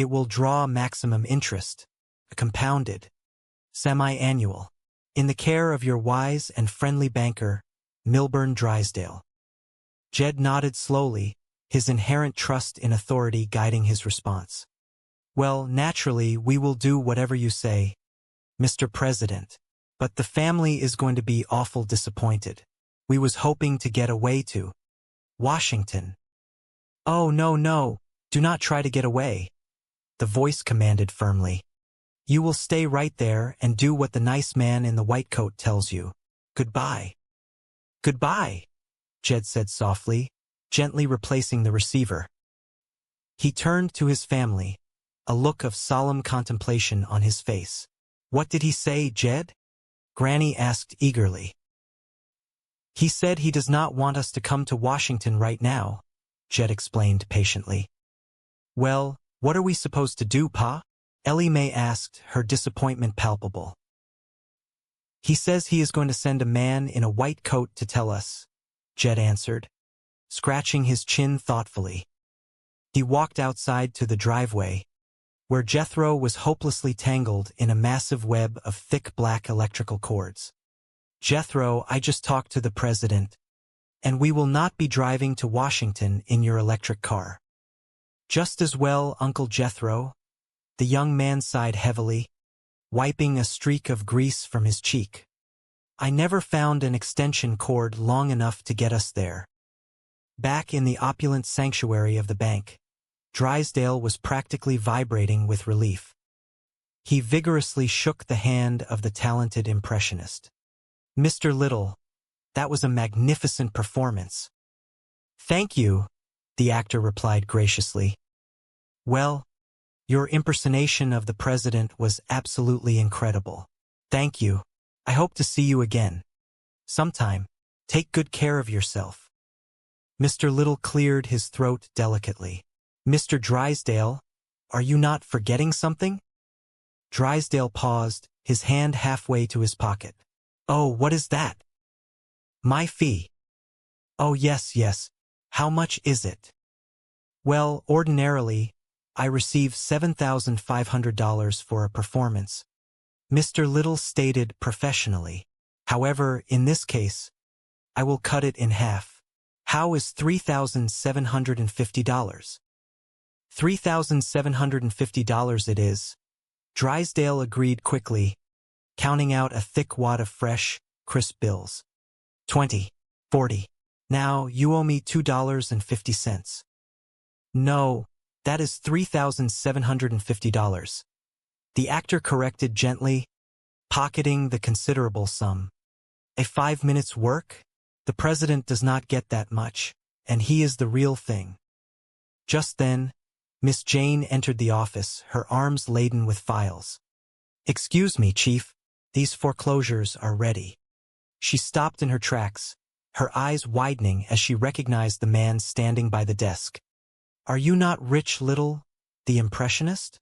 It will draw maximum interest, a compounded, semi-annual, in the care of your wise and friendly banker, Milburn Drysdale. Jed nodded slowly, his inherent trust in authority guiding his response. Well, naturally, we will do whatever you say, Mr. President. But the family is going to be awful disappointed. We was hoping to get away to Washington. Oh, no, no, do not try to get away, the voice commanded firmly. You will stay right there and do what the nice man in the white coat tells you. Goodbye. Goodbye, Jed said softly, gently replacing the receiver. He turned to his family, a look of solemn contemplation on his face. What did he say, Jed? Granny asked eagerly. He said he does not want us to come to Washington right now, Jed explained patiently. Well, what are we supposed to do, Pa? Ellie Mae asked, her disappointment palpable. He says he is going to send a man in a white coat to tell us, Jed answered, scratching his chin thoughtfully. He walked outside to the driveway, where Jethro was hopelessly tangled in a massive web of thick black electrical cords. Jethro, I just talked to the president, and we will not be driving to Washington in your electric car. Just as well, Uncle Jethro. The young man sighed heavily, wiping a streak of grease from his cheek. I never found an extension cord long enough to get us there. Back in the opulent sanctuary of the bank, Drysdale was practically vibrating with relief. He vigorously shook the hand of the talented impressionist. Mr. Little, that was a magnificent performance. Thank you, the actor replied graciously. Well, your impersonation of the president was absolutely incredible. Thank you. I hope to see you again. Sometime. Take good care of yourself. Mr. Little cleared his throat delicately. Mr. Drysdale, are you not forgetting something? Drysdale paused, his hand halfway to his pocket. Oh, what is that? My fee. Oh, yes, yes. How much is it? Well, ordinarily, I receive $7,500 for a performance, Mr. Little stated professionally. However, in this case, I will cut it in half. How is $3,750? $3,750 it is. Drysdale agreed quickly, counting out a thick wad of fresh, crisp bills. 20, 40. Now, you owe me $2.50. No, that is $3,750. The actor corrected gently, pocketing the considerable sum. A 5 minutes' work? The president does not get that much, and he is the real thing. Just then, Miss Jane entered the office, her arms laden with files. Excuse me, Chief, these foreclosures are ready. She stopped in her tracks, her eyes widening as she recognized the man standing by the desk. Are you not Rich Little, the impressionist?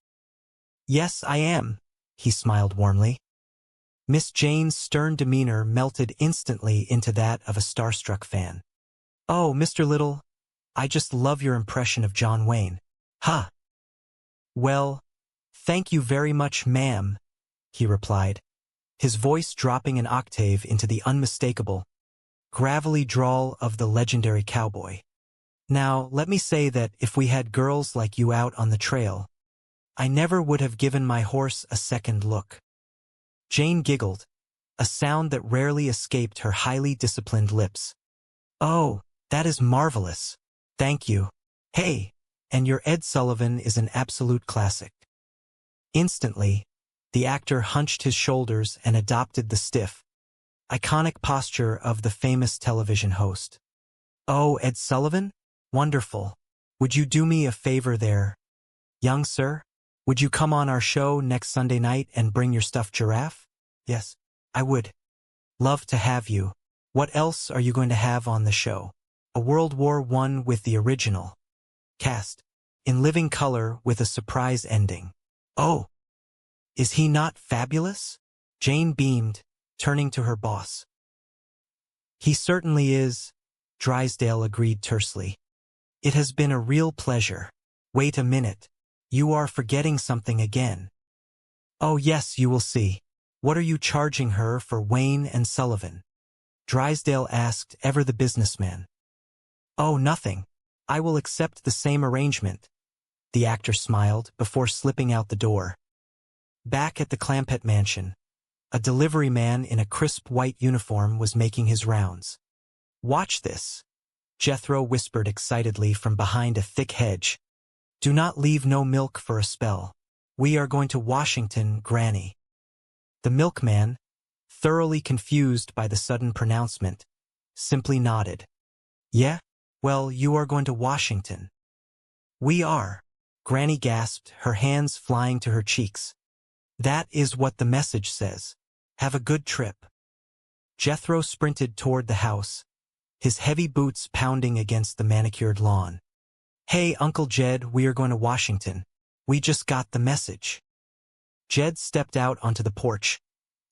Yes, I am, he smiled warmly. Miss Jane's stern demeanor melted instantly into that of a starstruck fan. Oh, Mr. Little, I just love your impression of John Wayne. Ha! Well, thank you very much, ma'am, he replied, his voice dropping an octave into the unmistakable, gravelly drawl of the legendary cowboy. Now, let me say that if we had girls like you out on the trail, I never would have given my horse a second look. Jane giggled, a sound that rarely escaped her highly disciplined lips. Oh, that is marvelous. Thank you. Hey, and your Ed Sullivan is an absolute classic. Instantly, the actor hunched his shoulders and adopted the stiff, iconic posture of the famous television host. Oh, Ed Sullivan? Wonderful. Would you do me a favor there, young sir? Would you come on our show next Sunday night and bring your stuffed giraffe? Yes, I would. Love to have you. What else are you going to have on the show? A World War I with the original cast, in living color with a surprise ending. Oh, is he not fabulous? Jane beamed, turning to her boss. He certainly is, Drysdale agreed tersely. It has been a real pleasure. Wait a minute. You are forgetting something again. Oh yes, you will see. What are you charging her for Wayne and Sullivan? Drysdale asked, ever the businessman. Oh, nothing. I will accept the same arrangement. The actor smiled before slipping out the door. Back at the Clampett mansion, a delivery man in a crisp white uniform was making his rounds. Watch this, Jethro whispered excitedly from behind a thick hedge. Do not leave no milk for a spell. We are going to Washington, Granny. The milkman, thoroughly confused by the sudden pronouncement, simply nodded. Yeah? Well, you are going to Washington. We are, Granny gasped, her hands flying to her cheeks. That is what the message says. Have a good trip. Jethro sprinted toward the house, his heavy boots pounding against the manicured lawn. Hey, Uncle Jed, we are going to Washington. We just got the message. Jed stepped out onto the porch,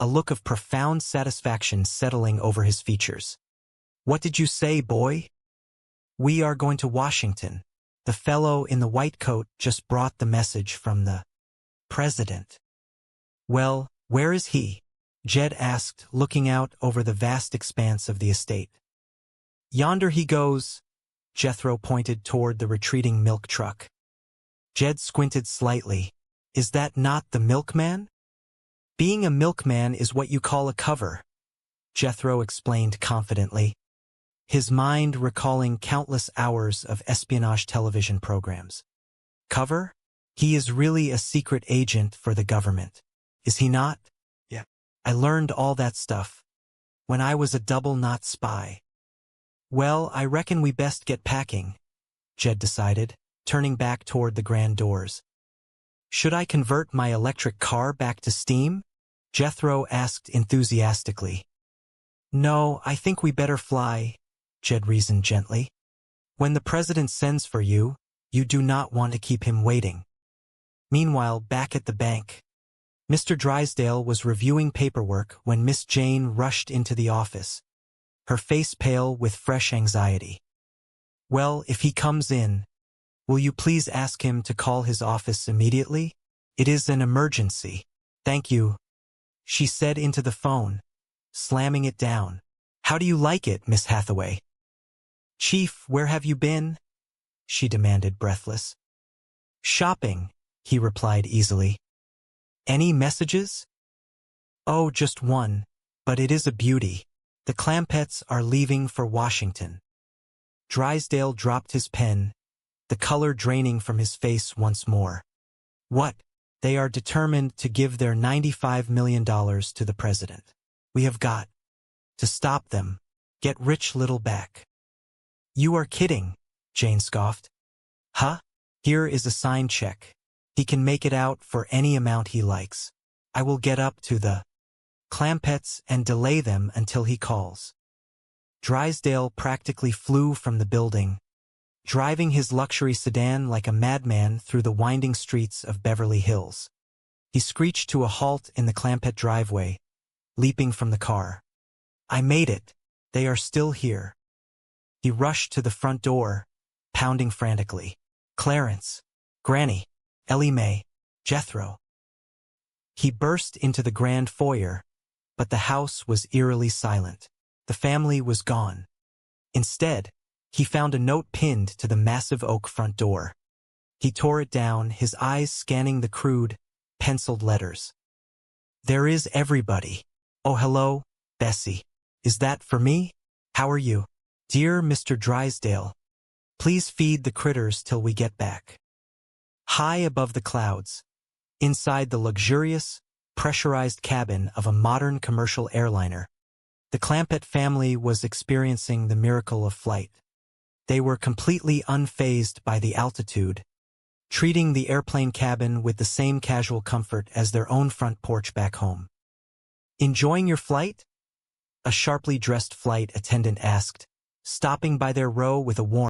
a look of profound satisfaction settling over his features. What did you say, boy? We are going to Washington. The fellow in the white coat just brought the message from the president. Well, where is he? Jed asked, looking out over the vast expanse of the estate. Yonder he goes. Jethro pointed toward the retreating milk truck. Jed squinted slightly. Is that not the milkman? Being a milkman is what you call a cover, Jethro explained confidently, his mind recalling countless hours of espionage television programs. Cover? He is really a secret agent for the government, is he not? Yeah. I learned all that stuff when I was a double-knot spy. Well, I reckon we best get packing, Jed decided, turning back toward the grand doors. Should I convert my electric car back to steam? Jethro asked enthusiastically. No, I think we better fly, Jed reasoned gently. When the president sends for you, you do not want to keep him waiting. Meanwhile, back at the bank, Mr. Drysdale was reviewing paperwork when Miss Jane rushed into the office, her face pale with fresh anxiety. Well, if he comes in, will you please ask him to call his office immediately? It is an emergency. Thank you, she said into the phone, slamming it down. How do you like it, Miss Hathaway? Chief, where have you been? She demanded, breathless. Shopping, he replied easily. Any messages? Oh, just one, but it is a beauty. The Clampetts are leaving for Washington. Drysdale dropped his pen, the color draining from his face once more. What? They are determined to give their $95 million to the president. We have got to stop them. Get rich little back. You are kidding, Jane scoffed. Huh? Here is a signed check. He can make it out for any amount he likes. I will get up to the Clampetts and delay them until he calls. Drysdale practically flew from the building, driving his luxury sedan like a madman through the winding streets of Beverly Hills. He screeched to a halt in the Clampett driveway, leaping from the car. I made it. They are still here. He rushed to the front door, pounding frantically. Clarence, Granny, Ellie Mae, Jethro. He burst into the grand foyer, but the house was eerily silent. The family was gone. Instead, he found a note pinned to the massive oak front door. He tore it down, his eyes scanning the crude, penciled letters. There is everybody. Oh, hello, Bessie. Is that for me? How are you? Dear Mr. Drysdale, please feed the critters till we get back. High above the clouds, inside the luxurious, pressurized cabin of a modern commercial airliner, the Clampett family was experiencing the miracle of flight. They were completely unfazed by the altitude, treating the airplane cabin with the same casual comfort as their own front porch back home. Enjoying your flight? A sharply dressed flight attendant asked, stopping by their row with a warm